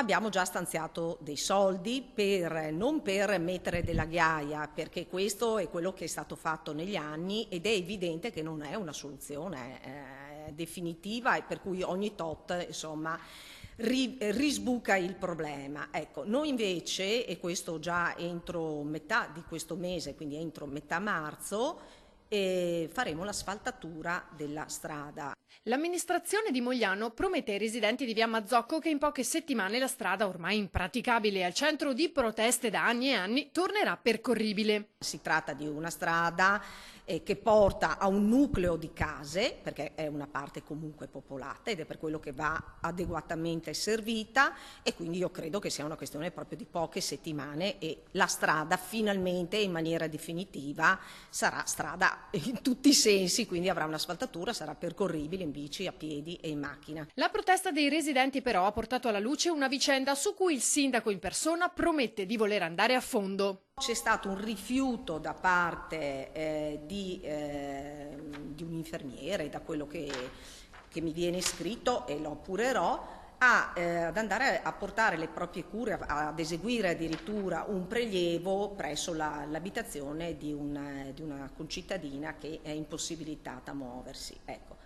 Abbiamo già stanziato dei soldi non per mettere della ghiaia, perché questo è quello che è stato fatto negli anni ed è evidente che non è una soluzione definitiva e per cui ogni tot, insomma, risbuca il problema. Ecco, noi invece, e questo già entro metà di questo mese, quindi entro metà marzo, faremo l'asfaltatura della strada. L'amministrazione di Mogliano promette ai residenti di via Mazzocco che in poche settimane la strada, ormai impraticabile e al centro di proteste da anni e anni, tornerà percorribile. Si tratta di una strada che porta a un nucleo di case, perché è una parte comunque popolata ed è per quello che va adeguatamente servita, e quindi io credo che sia una questione proprio di poche settimane e la strada finalmente in maniera definitiva sarà strada in tutti i sensi, quindi avrà un'asfaltatura, sarà percorribile in bici, a piedi e in macchina. La protesta dei residenti però ha portato alla luce una vicenda su cui il sindaco in persona promette di voler andare a fondo. C'è stato un rifiuto da parte di un infermiere, da quello che mi viene scritto, e lo appurerò, ad andare a portare le proprie cure, ad eseguire addirittura un prelievo presso l'abitazione di una concittadina che è impossibilitata a muoversi. Ecco,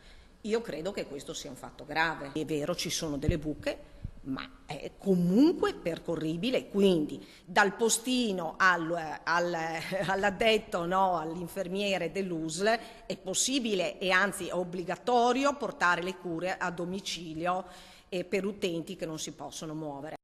io credo che questo sia un fatto grave. È vero, ci sono delle buche, ma è comunque percorribile, quindi dal postino all'addetto, no, all'infermiere dell'USL è possibile e anzi è obbligatorio portare le cure a domicilio per utenti che non si possono muovere.